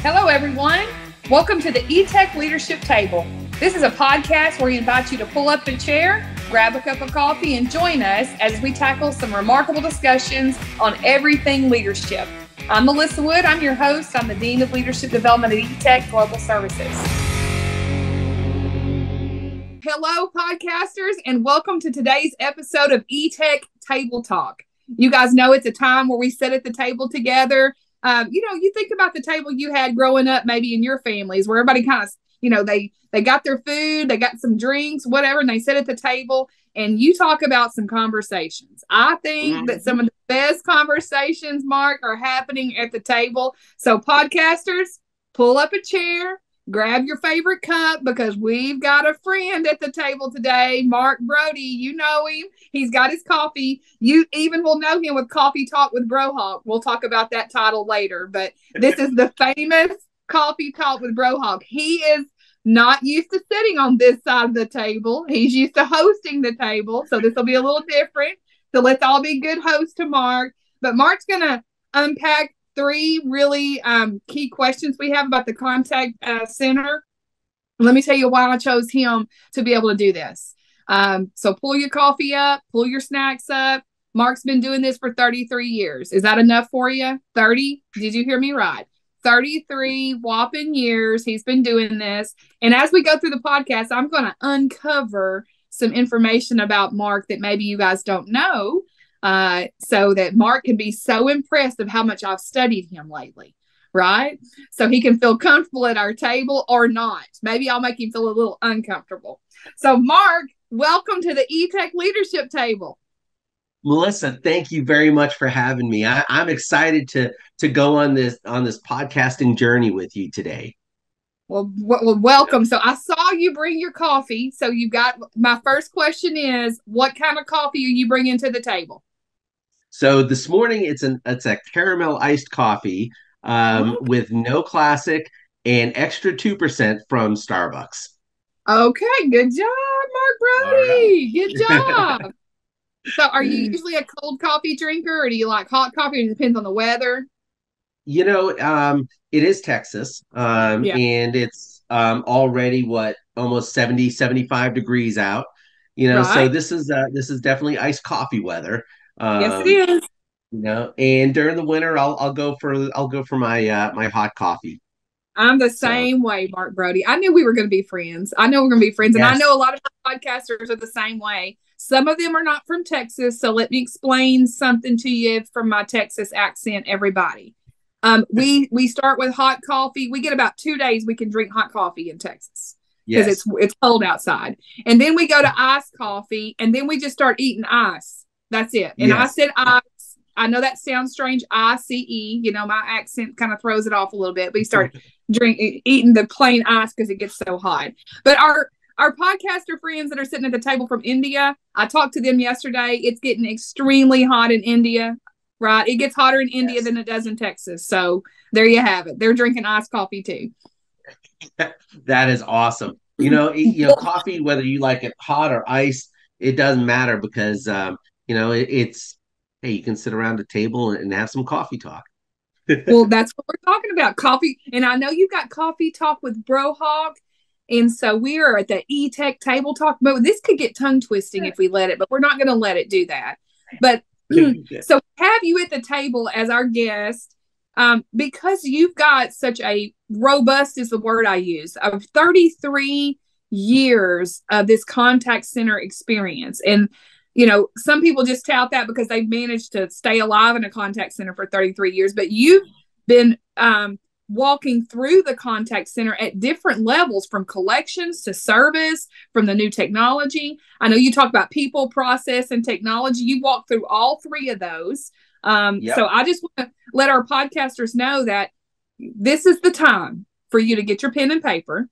Hello, everyone. Welcome to the Etech Leadership Table. This is a podcast where we invite you to pull up a chair, grab a cup of coffee, and join us as we tackle some remarkable discussions on everything leadership. I'm Melissa Wood. I'm your host. I'm the Dean of Leadership Development at Etech Global Services. Hello, podcasters, and welcome to today's episode of Etech Table Talk. You guys know it's a time where we sit at the table together. You think about the table you had growing up, maybe in your families, where everybody kind of, they got their food, they got some drinks, whatever, and they sit at the table and you talk about some conversations. I think that some of the best conversations, Mark, are happening at the table. So podcasters, pull up a chair, grab your favorite cup, because we've got a friend at the table today, Mark Brody. You know him. He's got his coffee. You even will know him with Coffee Talk with Brohawk. We'll talk about that title later, but this is the famous Coffee Talk with Brohawk. He is not used to sitting on this side of the table. He's used to hosting the table, so this will be a little different. So let's all be good hosts to Mark. But Mark's going to unpack three really key questions we have about the contact center. Let me tell you why I chose him to be able to do this. So pull your coffee up, pull your snacks up. Mark's been doing this for 33 years. Is that enough for you? 30? Did you hear me right? 33 whopping years he's been doing this. And as we go through the podcast, I'm going to uncover some information about Mark that maybe you guys don't know, so that Mark can be so impressed of how much I've studied him lately, right? So he can feel comfortable at our table or not. Maybe I'll make him feel a little uncomfortable. So Mark, welcome to the Etech Leadership Table. Melissa, thank you very much for having me. I'm excited to go on this podcasting journey with you today. Well, welcome. So I saw you bring your coffee. So you got, my first question is, what kind of coffee are you bringing to the table? So this morning it's a caramel iced coffee with no classic and extra 2% from Starbucks. Okay, good job, Mark Brody. Right. Good job. So are you usually a cold coffee drinker, or do you like hot coffee? It depends on the weather. It is Texas, and it's already almost 70, 75 degrees out. Right. So this is definitely iced coffee weather. Yes, it is. And during the winter, I'll go for my my hot coffee. I'm the same way, Mark Brody. I knew we were going to be friends. And I know a lot of podcasters are the same way. Some of them are not from Texas, so let me explain something to you from my Texas accent, everybody. We start with hot coffee. We get about 2 days we can drink hot coffee in Texas because it's cold outside. And then we go to iced coffee, and then we just start eating ice. That's it. And I said ice. I know that sounds strange, I-C-E. My accent kind of throws it off a little bit. We start eating the plain ice because it gets so hot. But our podcaster friends that are sitting at the table from India, I talked to them yesterday. It's getting extremely hot in India, right? It gets hotter in India than it does in Texas. So there you have it. They're drinking iced coffee too. That is awesome. Coffee, whether you like it hot or iced, it doesn't matter because, hey, you can sit around a table and have some coffee talk. Well, that's what we're talking about, coffee. And I know you've got Coffee Talk with Brohawk. And so we are at the Etech Table Talk. But this could get tongue twisting if we let it, but we're not going to let it do that. But so have you at the table as our guest, because you've got such a robust, is the word I use, of 33 years of this contact center experience. And some people just tout that because they've managed to stay alive in a contact center for 33 years, but you've been walking through the contact center at different levels, from collections to service, from the new technology. I know you talk about people, process, and technology. You walk through all three of those. So I just want to let our podcasters know that this is the time for you to get your pen and paper,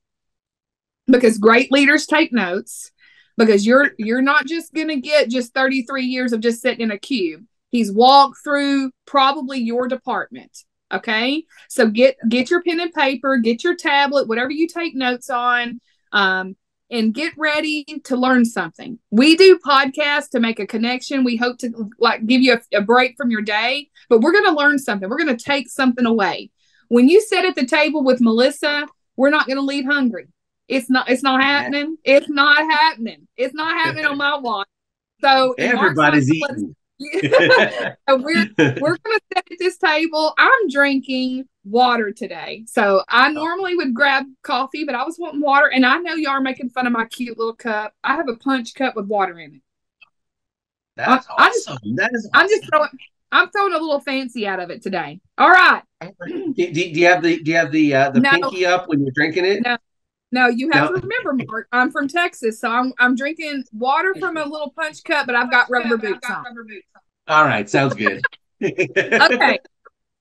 because great leaders take notes. Because you're not just going to get just 33 years of just sitting in a cube. He's walked through probably your department. Okay. So get your pen and paper, get your tablet, whatever you take notes on, and get ready to learn something. We do podcasts to make a connection. We hope to give you a break from your day, but we're going to learn something. We're going to take something away. when you sit at the table with Melissa, we're not going to leave hungry. It's not happening. It's not happening. It's not happening on my watch. So, and Mark's not Everybody's gonna eating. so we're gonna sit at this table. I'm drinking water today. So I normally would grab coffee, but I was wanting water. And I know y'all are making fun of my cute little cup. I have a punch cup with water in it. That's awesome. That is awesome. I'm throwing a little fancy out of it today. All right. Do you have the No, pinky up when you're drinking it? No, you have to remember, Mark, I'm from Texas, so I'm drinking water from a little punch cup, but I've got rubber boots on. All right, sounds good. Okay.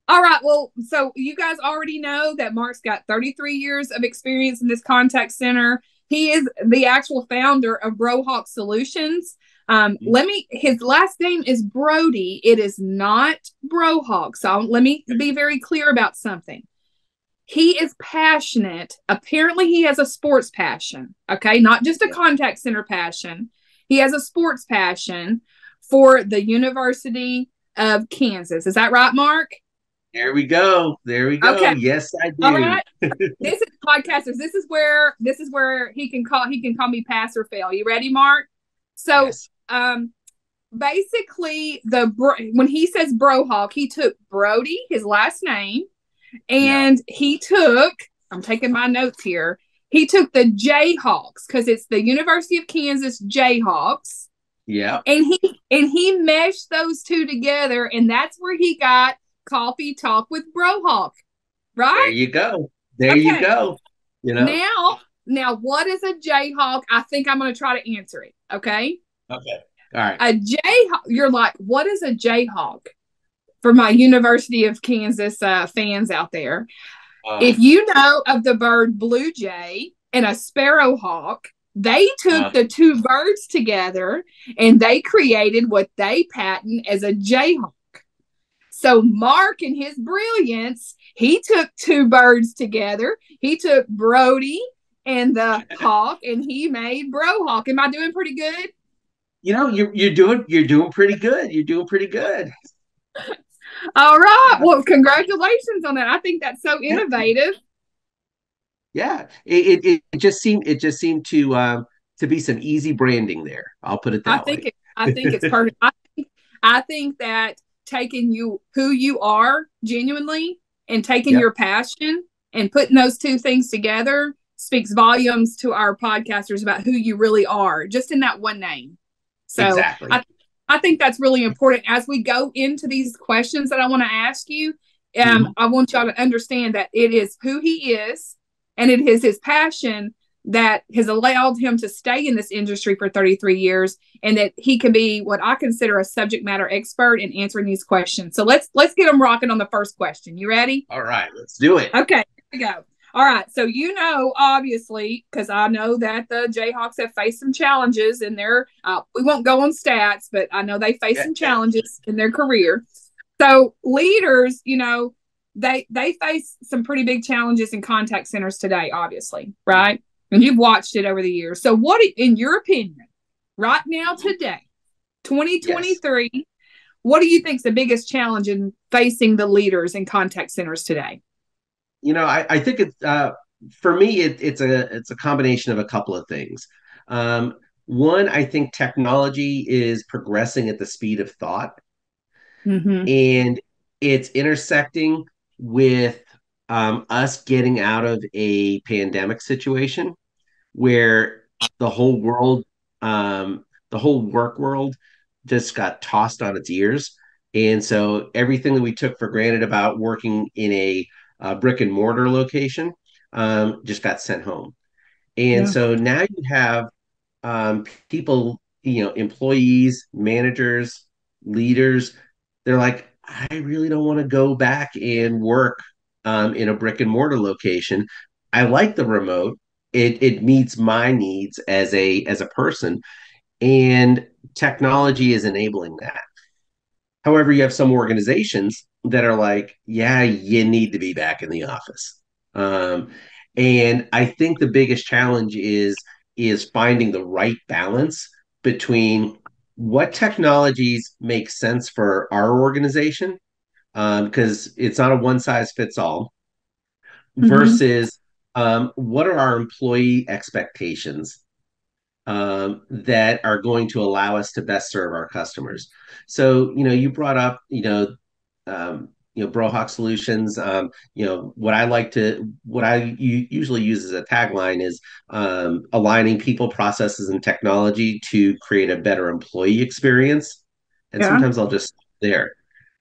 All right. Well, so you guys already know that Mark's got 33 years of experience in this contact center. He is the actual founder of Brohawk Solutions. His last name is Brody. It is not Brohawk. So let me be very clear about something. He is passionate. Apparently, he has a sports passion. Okay. Not just a contact center passion. He has a sports passion for the University of Kansas. Is that right, Mark? There we go. Okay. Yes, I do. All right. This is podcasters. This is where he can call me pass or fail. You ready, Mark? So, yes. Basically, when he says Brohawk, he took Brody, his last name, and he took. I'm taking my notes here. He took the Jayhawks because it's the University of Kansas Jayhawks. Yeah. And he meshed those two together, and that's where he got Coffee Talk with Brohawk. Right? There you go. You go. You know. Now what is a Jayhawk? I think I'm going to try to answer it. Okay. Okay. All right. A Jayhawk. You're like, what is a Jayhawk? For my University of Kansas fans out there, if you know of the bird blue jay and a sparrowhawk, they took the two birds together and they created what they patent as a Jayhawk. So Mark, in his brilliance, he took two birds together. He took Brody and the hawk, and he made Brohawk. Am I doing pretty good? You know, you're doing pretty good. You're doing pretty good. All right. Well, congratulations on that. I think that's so innovative. Yeah, it just seemed to be some easy branding there. I'll put it that way. I think it's perfect. I think that taking who you are genuinely and taking your passion and putting those two things together speaks volumes to our podcasters about who you really are, just in that one name. So exactly. I think that's really important as we go into these questions that I want to ask you. I want y'all to understand that it is who he is, and it is his passion that has allowed him to stay in this industry for 33 years, and that he can be what I consider a subject matter expert in answering these questions. So let's get them rocking on the first question. You ready? All right, let's do it. Okay, here we go. All right, so obviously, because I know that the Jayhawks have faced some challenges in their, we won't go on stats, but I know they face some challenges in their career. So leaders, they face some pretty big challenges in contact centers today, obviously, right? And you've watched it over the years. So what, in your opinion, right now, today, 2023, what do you think is the biggest challenge in facing the leaders in contact centers today? I think it's for me, it's a combination of a couple of things. One, I think technology is progressing at the speed of thought, and it's intersecting with us getting out of a pandemic situation where the whole world, the whole work world just got tossed on its ears. And so everything that we took for granted about working in a brick and mortar location just got sent home. And so now you have people, employees, managers, leaders, they're like, I really don't want to go back and work in a brick and mortar location. I like the remote. It meets my needs as a person, and technology is enabling that. However, you have some organizations that are like, yeah, you need to be back in the office. And I think the biggest challenge is finding the right balance between what technologies make sense for our organization, because it's not a one size fits all. Mm-hmm. versus what are our employee expectations that are going to allow us to best serve our customers. So, you brought up, Brohawk Solutions. What I usually use as a tagline is aligning people, processes, and technology to create a better employee experience. And Yeah. sometimes I'll just stop there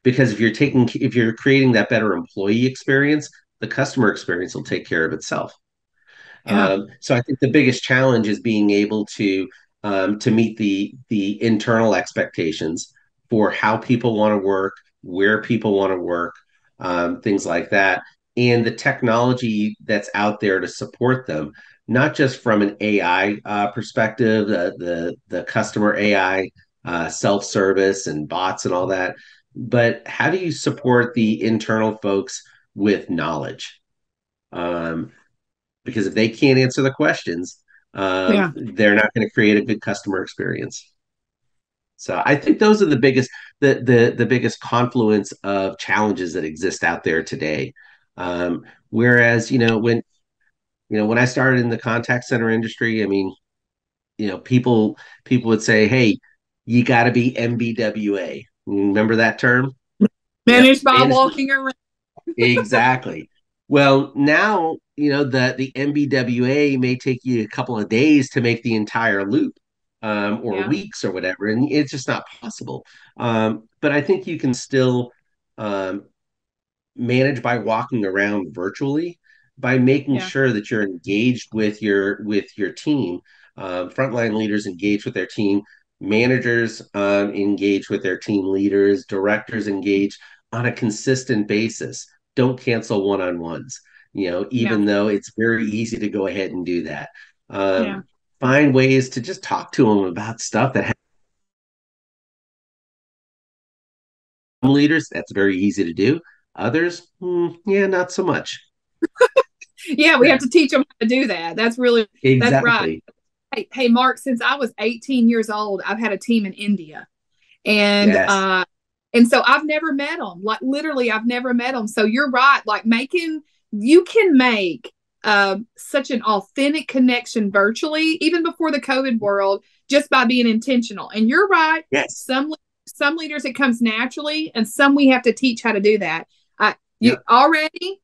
because if you're creating that better employee experience, the customer experience will take care of itself. Yeah. So I think the biggest challenge is being able to meet the internal expectations for how people want to work, where people want to work, things like that, and the technology that's out there to support them. Not just from an AI perspective, the customer AI, self service and bots and all that, but how do you support the internal folks with knowledge? Um, because if they can't answer the questions, Yeah. they're not going to create a good customer experience. So I think those are the biggest confluence of challenges that exist out there today. Whereas when I started in the contact center industry, I mean, people would say, "Hey, you got to be MBWA." Remember that term? Yep, Managed by managed. walking around. Exactly. Well, now, the MBWA may take you a couple of days to make the entire loop, or Yeah. weeks or whatever, and it's just not possible. But I think you can still um, manage by walking around virtually, by making Yeah. sure that you're engaged with your team. Frontline leaders engage with their team, managers engage with their team leaders, directors engage on a consistent basis. Don't cancel one-on-ones, Yeah. even though it's very easy to go ahead and do that. Yeah. Find ways to just talk to them about stuff that leaders, that's very easy to do. Others, yeah, not so much. Yeah. We have to teach them how to do that. That's right. Exactly. Hey, Mark, since I was 18 years old, I've had a team in India. And Yes. and so I've never met them. Like literally, I've never met them. So you're right. Like you can make such an authentic connection virtually, even before the COVID world, just by being intentional. And you're right. Yes. Some leaders it comes naturally, and some we have to teach how to do that. Yep.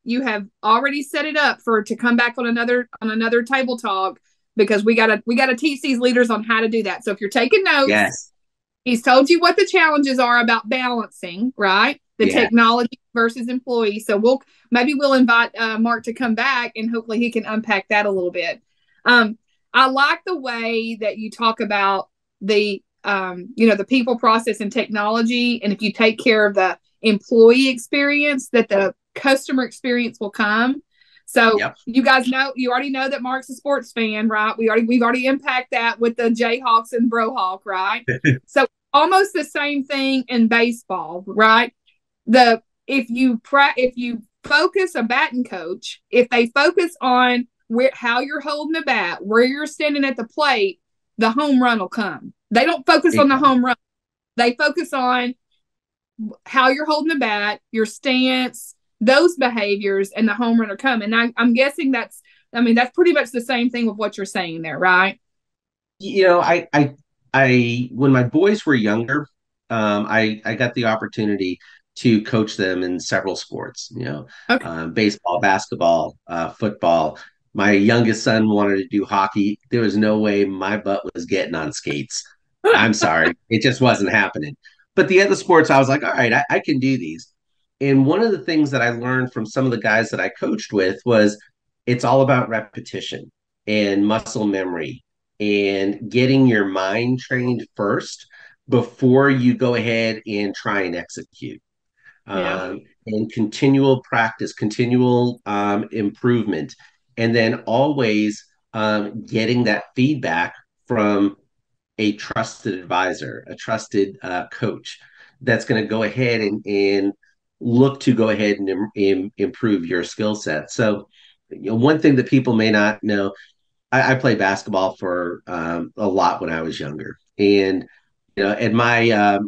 You have already set it up for to come back on another table talk because we gotta teach these leaders on how to do that. So if you're taking notes, Yes. he's told you what the challenges are about balancing, right? The Yeah. technology versus employees. So we'll invite Mark to come back and hopefully he can unpack that a little bit. I like the way that you talk about the people, process, and technology. And if you take care of the employee experience, that the customer experience will come. So Yep. you already know that Mark's a sports fan, right? We've already impacted that with the Jayhawks and Brohawk, right? So almost the same thing in baseball, right? The if you focus a batting coach, if they focus on how you're holding the bat, where you're standing at the plate, the home run will come. They don't focus on the Exactly. home run. They focus on how you're holding the bat, your stance, those behaviors, and the home run are coming. I'm guessing that's pretty much the same thing with what you're saying there, right? When my boys were younger, I got the opportunity to coach them in several sports, Okay. baseball, basketball, football. My youngest son wanted to do hockey. There was no way my butt was getting on skates. I'm sorry. It just wasn't happening. But the other sports, I was like, all right, I can do these. And one of the things that I learned from some of the guys that I coached with was it's all about repetition and muscle memory and getting your mind trained first before you go ahead and try and execute. Yeah. And continual practice, continual improvement, and then always getting that feedback from a trusted advisor, a trusted coach that's going to go ahead and look to go ahead and improve your skill set. So, one thing that people may not know, I played basketball for a lot when I was younger, and at my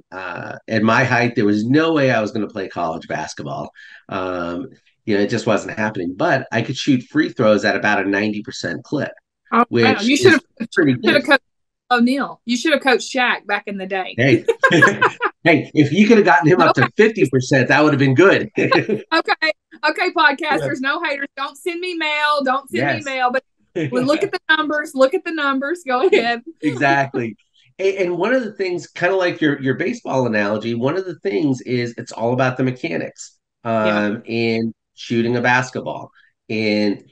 height, there was no way I was going to play college basketball. Um, It just wasn't happening. But I could shoot free throws at about a 90% clip, Oh wow, which you is pretty should good. have coached O'Neal. You should have coached Shaq back in the day. Hey, hey, if you could have gotten him No, up to 50%, that would have been good. okay, okay, Yeah. podcasters, no haters. Don't send me mail. Don't send me Yes. mail. But well, look at the numbers. Look at the numbers. Go ahead. Exactly. And one of the things, kind of like your baseball analogy, one of the things is it's all about the mechanics Yeah. in shooting a basketball, in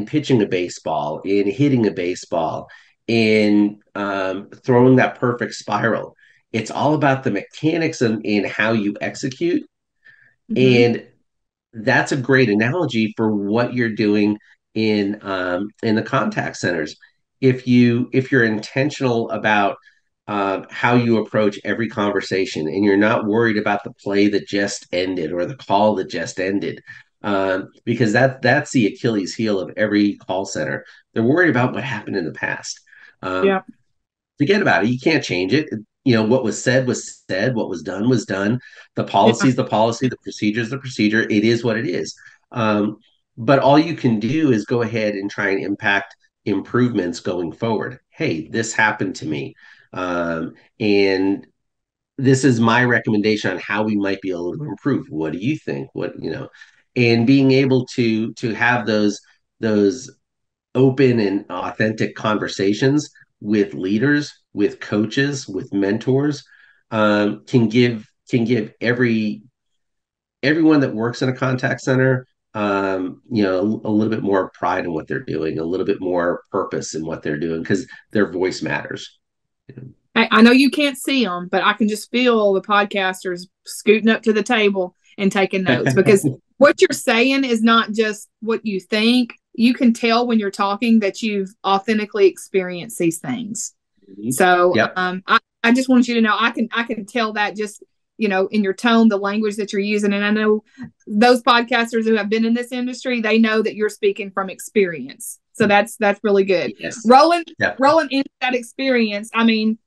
pitching a baseball, in hitting a baseball, in throwing that perfect spiral. It's all about the mechanics in how you execute. Mm-hmm. And that's a great analogy for what you're doing in the contact centers. If you're intentional about how you approach every conversation, and you're not worried about the play that just ended or the call that just ended, because that's the Achilles heel of every call center. They're worried about what happened in the past. Um, Yeah. Forget about it. You can't change it. What was said, what was done. The Yeah. policy is the policy, the procedure is the procedure. It is what it is. Um, but all you can do is go ahead and try and impact improvements going forward. Hey, this happened to me. And this is my recommendation on how we might be able to improve. What do you think? And being able to have those open and authentic conversations with leaders, with coaches, with mentors, can give everyone that works in a contact center, a little bit more pride in what they're doing, a little bit more purpose in what they're doing, because their voice matters. I know you can't see them, but I can just feel the podcasters scooting up to the table and taking notes, because what you're saying is not just what you think. You can tell when you're talking that you've authentically experienced these things. So Yep. I just want you to know I can tell that just in your tone, the language that you're using. And I know those podcasters who have been in this industry, they know that you're speaking from experience. So that's really good. Yes. Rolling Yep. rolling into that experience, I mean,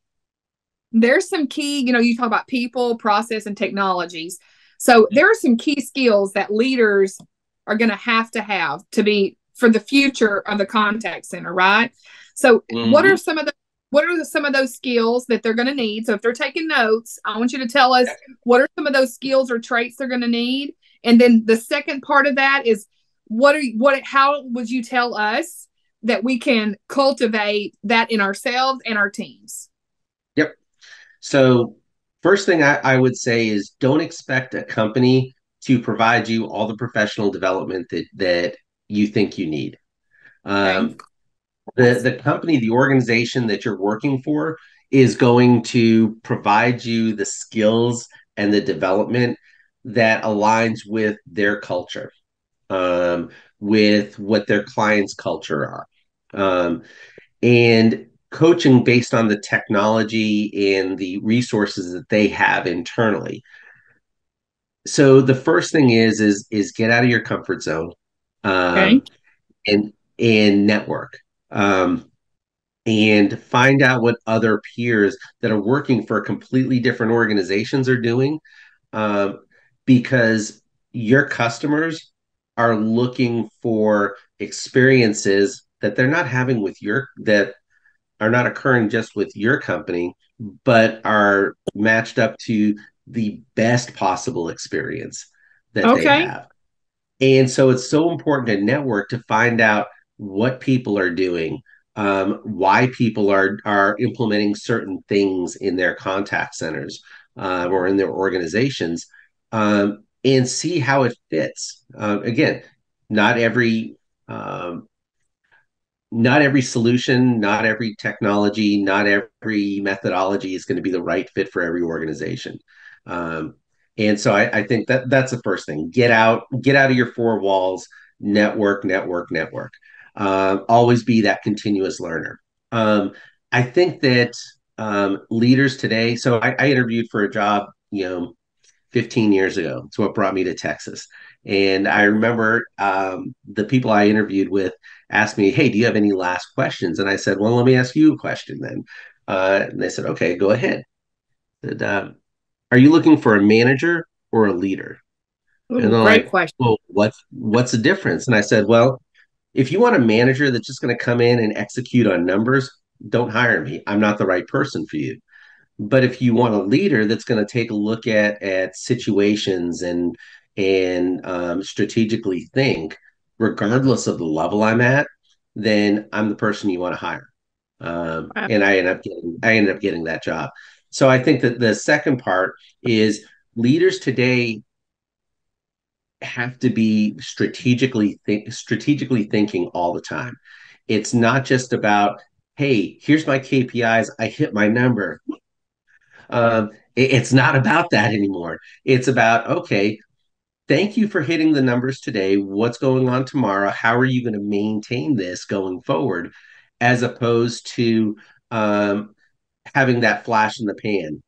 there's some key, you talk about people, process, and technologies. So there are some key skills that leaders are going to have to be for the future of the contact center, right? So Mm-hmm. what are some of those skills that they're going to need? So if they're taking notes, I want you to tell us what are some of those skills or traits they're going to need. And then the second part of that is how would you tell us that we can cultivate that in ourselves and our teams? Yep. So, first thing I would say is don't expect a company to provide you all the professional development that you think you need. Okay. Um, the company, the organization that you're working for is going to provide you the skills and the development that aligns with their culture, um, with what their clients' culture are. And coaching based on the technology and the resources that they have internally. So the first thing is get out of your comfort zone, Okay. um, and network, and find out what other peers that are working for completely different organizations are doing, um, because your customers are looking for experiences that they're not having with your that are not occurring just with your company, but are matched up to the best possible experience that they Okay. have. And so it's so important to network to find out what people are doing, why people are implementing certain things in their contact centers, or in their organizations, and see how it fits. Again, not every um, not every solution, not every technology, not every methodology is going to be the right fit for every organization. Um, and so I think that's the first thing. Get out of your four walls, network, network, network. Always be that continuous learner. I think that leaders today, so I interviewed for a job, 15 years ago. It's what brought me to Texas. And I remember the people I interviewed with asked me, "Hey, do you have any last questions?" And I said, "Well, let me ask you a question then." And they said, "Okay, go ahead." I said, "Are you looking for a manager or a leader?" And Ooh, they're great like, question. well, what's the difference? And I said, well, if you want a manager that's just going to come in and execute on numbers, don't hire me. I'm not the right person for you. But if you want a leader that's going to take a look at situations and strategically think, regardless of the level I'm at, then I'm the person you want to hire. Wow. And I ended up getting that job. So I think that the second part is leaders today have to be strategically thinking all the time. It's not just about, hey, here's my KPIs, I hit my number. It's not about that anymore. It's about, okay, thank you for hitting the numbers today. What's going on tomorrow? How are you going to maintain this going forward? As opposed to having that flash in the pan.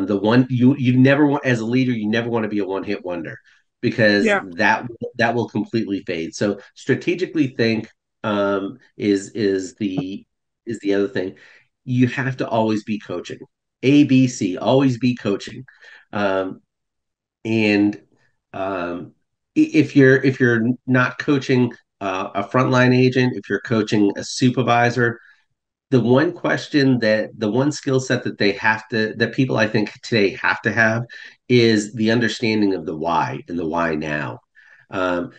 The one you never want as a leader, you never want to be a one hit wonder because Yeah. that will completely fade. So strategically think is the other thing. You have to always be coaching. ABC, always be coaching. Um, and if you're not coaching a frontline agent, if you're coaching a supervisor, the one skill set that people I think today have to have is the understanding of the why and the why now.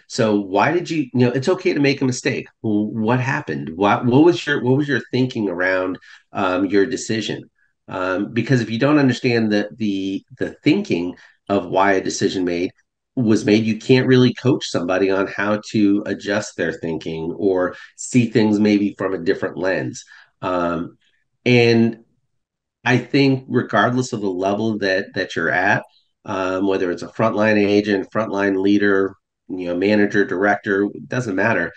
So why did it's okay to make a mistake. Well, what happened? What was your thinking around your decision? Because if you don't understand the thinking of why a decision was made, you can't really coach somebody on how to adjust their thinking or see things maybe from a different lens. And I think regardless of the level that you're at, whether it's a frontline agent, frontline leader, manager, director, it doesn't matter.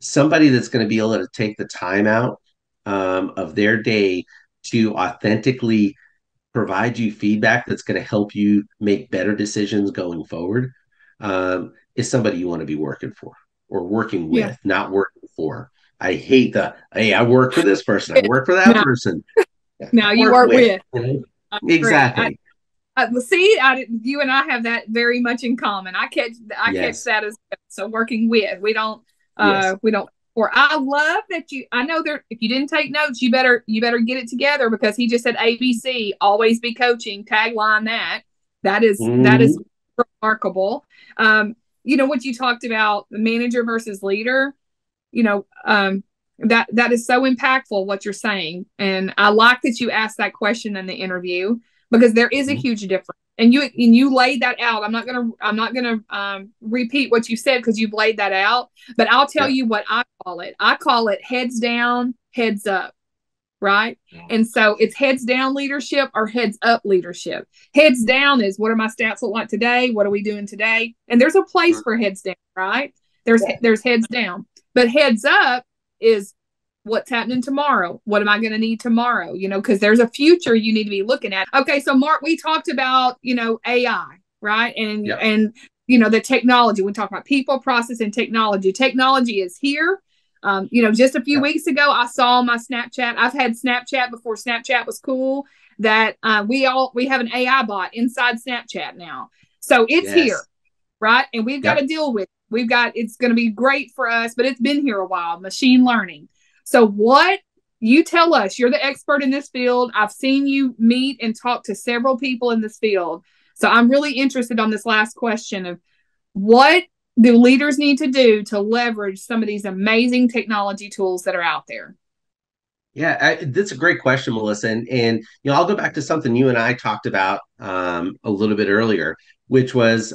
Somebody that's going to be able to take the time out of their day to authentically provide you feedback that's going to help you make better decisions going forward is somebody you want to be working for or working Yeah. with, not working for. I hate hey, I work for this person, I Yeah. work for that No, person. no, you Work work with. with. I agree. Exactly. Well, see, you and I have that very much in common. I catch Yes. that as well. So working with, Yes. we don't. Or I love that you. I know there. If you didn't take notes, you better get it together because he just said ABC. Always be coaching. Tagline that. That is Mhm. remarkable. What you talked about, the manager versus leader. That is so impactful what you're saying, and I like that you asked that question in the interview because there is a Mhm. huge difference, and you laid that out. I'm not gonna repeat what you said because you've laid that out, but I'll tell Yep. you what I call it heads down, heads up, right? And so it's heads down leadership or heads up leadership. Heads down is, what are my stats look like today? What are we doing today? And there's a place for heads down, right? Yeah. There's heads down, but heads up is what's happening tomorrow. What am I going to need tomorrow? Because there's a future you need to be looking at. Okay, so Mark, we talked about AI, right? And Yep. and the technology. We talk about people, process, and technology. Technology is here. Just a few Yep. weeks ago, I saw my Snapchat. I've had Snapchat before Snapchat was cool. That we have an AI bot inside Snapchat now, so it's here, Yes. right? And we've got to Yep. deal with. It's going to be great for us, but it's been here a while. Machine learning. So what you tell us? You're the expert in this field. I've seen you meet and talk to several people in this field. So I'm really interested on this last question of what do leaders need to do to leverage some of these amazing technology tools that are out there? Yeah, that's a great question, Melissa. And I'll go back to something you and I talked about a little bit earlier, which was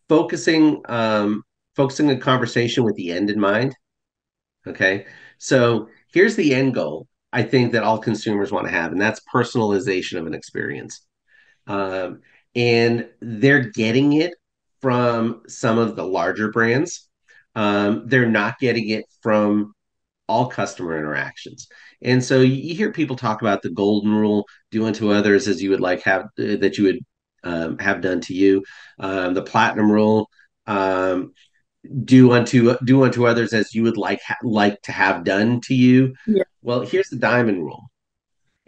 focusing focusing a conversation with the end in mind. Okay. So here's the end goal I think that all consumers want to have, and that's personalization of an experience. Um, and they're getting it from some of the larger brands. They're not getting it from all customer interactions. And so you hear people talk about the golden rule: do unto others as you would like have that you would have done to you. The platinum rule: um, do unto others as you would like to have done to you. Yeah. Well, here's the diamond rule,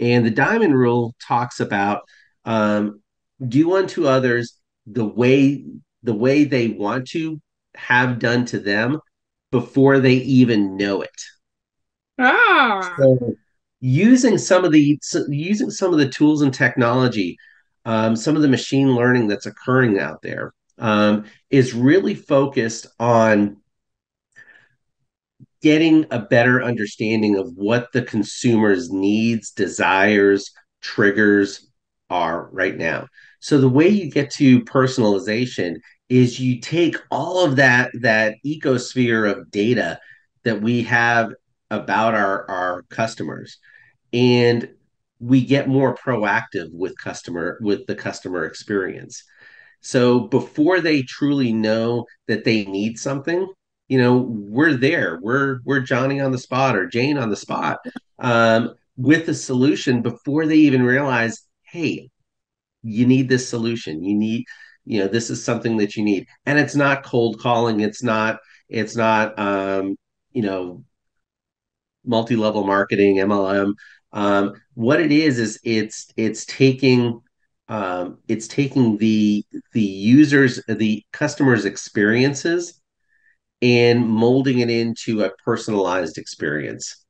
and the diamond rule talks about um, do unto others the way the way they want to have done to them before they even know it. Ah, So using some of the tools and technology, some of the machine learning that's occurring out there, is really focused on getting a better understanding of what the consumer's needs, desires, triggers are right now. So the way you get to personalization is you take all of that ecosphere of data that we have about our customers, and we get more proactive with the customer experience. So before they truly know that they need something, we're there. We're Johnny on the spot or Jane on the spot, with the solution before they even realize, hey, you need this solution. This is something that you need. And it's not cold calling. It's not you know, multi-level marketing, MLM. What it is it's taking the users, the customers' experiences, and molding it into a personalized experience.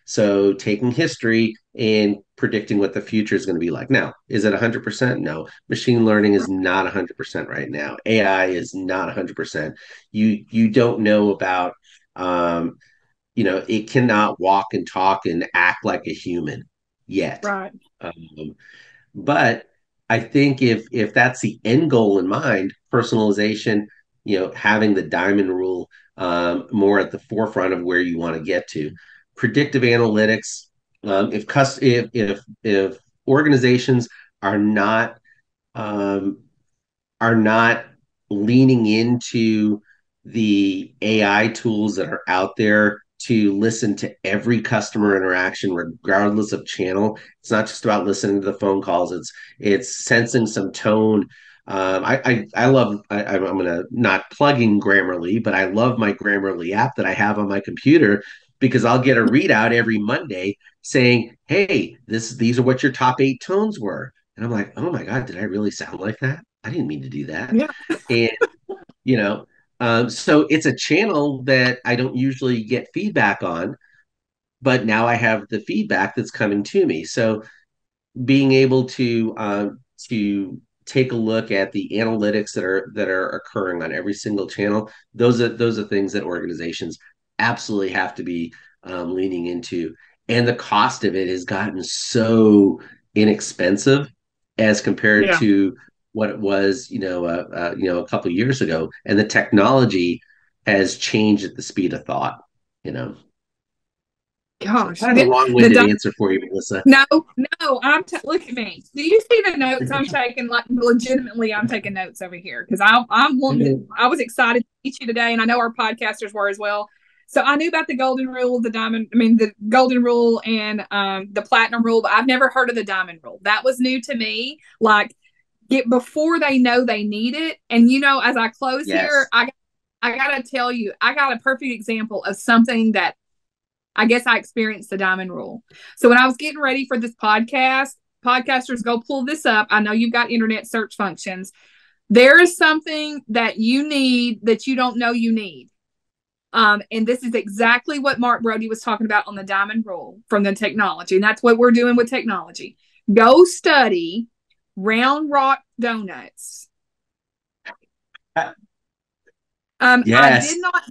So taking history and predicting what the future is going to be like. Now, is it 100%? No. Machine learning is not 100% right now. AI is not 100%. You don't know about it cannot walk and talk and act like a human yet. right. Um, but I think if that's the end goal in mind, personalization, having the diamond rule, more at the forefront of where you want to get to, predictive analytics. If organizations are not um, are not leaning into the AI tools that are out there to listen to every customer interaction, regardless of channel. It's not just about listening to the phone calls. It's sensing some tone. I love. I'm gonna not plugging Grammarly, but I love my Grammarly app that I have on my computer because I'll get a readout every Monday saying, "Hey, these are what your top 8 tones were," and I'm like, "Oh my God, did I really sound like that? I didn't mean to do that." Yeah. And you know, so it's a channel that I don't usually get feedback on, but now I have the feedback that's coming to me. So being able to take a look at the analytics that are occurring on every single channel, those are things that organizations absolutely have to be leaning into. And the cost of it has gotten so inexpensive as compared Yeah. to what it was, a couple of years ago. And the technology has changed at the speed of thought, you know. So Gosh. kind of a The long-winded answer for you, Melissa. No, no, look at me. Do you see the notes I'm taking? Like legitimately, I'm taking notes over here because I was excited to meet you today, and I know our podcasters were as well. So I knew about the golden rule, the golden rule and the platinum rule, but I've never heard of the diamond rule. That was new to me. Like get before they know they need it. And as I close here, Yes. I gotta tell you, I got a perfect example of something that I guess I experienced the diamond rule. So when I was getting ready for this podcast, podcasters, go pull this up. I know you've got internet search functions. There is something that you need that you don't know you need. And this is exactly what Mark Brody was talking about on the diamond rule from the technology. And that's what we're doing with technology. Go study Round Rock Donuts. I Yes. did not,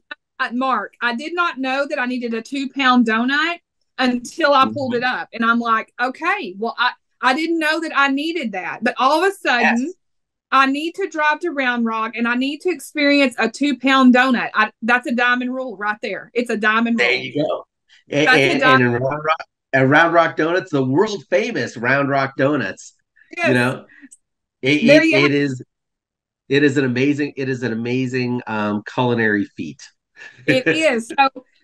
Mark, I did not know that I needed a 2 pound donut until I pulled it Mhm. up. And I'm like, okay, well, I didn't know that I needed that. But all of a sudden, Yes. I need to drive to Round Rock and I need to experience a 2 pound donut. That's a diamond rule right there. It's a diamond There rule. you go. And, That's a and, diamond. and in Round Rock Donuts, the world famous Round Rock Donuts, you Yes. know, it, There it, you have it is it is an amazing culinary feat. it. Is.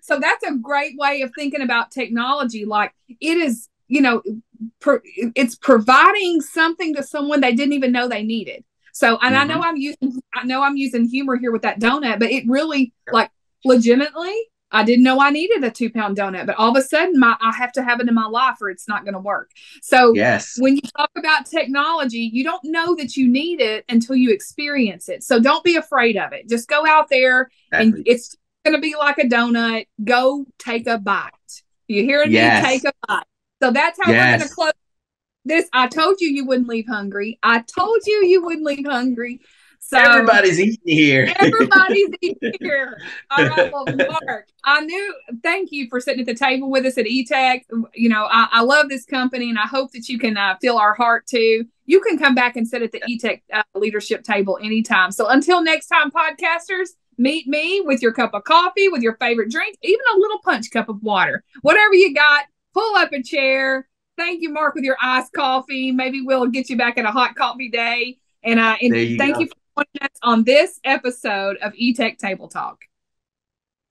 So that's a great way of thinking about technology. Like it is, it's providing something to someone they didn't even know they needed. So, and Mhm. I know I'm using humor here with that donut, but it really, like, legitimately, I didn't know I needed a 2 pound donut, but all of a sudden I have to have it in my life or it's not going to work. So Yes. when you talk about technology, you don't know that you need it until you experience it. So don't be afraid of it. Just go out there and Exactly. it's going to be like a donut. Go take a bite. You hearing me? Yes. Take a bite. So that's how we're going to Yes. close this. I told you wouldn't leave hungry. I told you wouldn't leave hungry. So Everybody's eating here. everybody's here. All right. Well, Mark, thank you for sitting at the table with us at Etech. You know, I love this company and I hope that you can feel our heart too. You can come back and sit at the Etech leadership table anytime. So until next time, podcasters, meet me with your cup of coffee, with your favorite drink, even a little punch cup of water. Whatever you got, pull up a chair. Thank you, Mark, with your iced coffee. Maybe we'll get you back at a hot coffee day. And There you thank go. you for joining us on this episode of Etech Table Talk.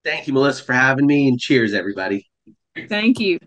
Thank you, Melissa, for having me, and cheers, everybody. Thank you.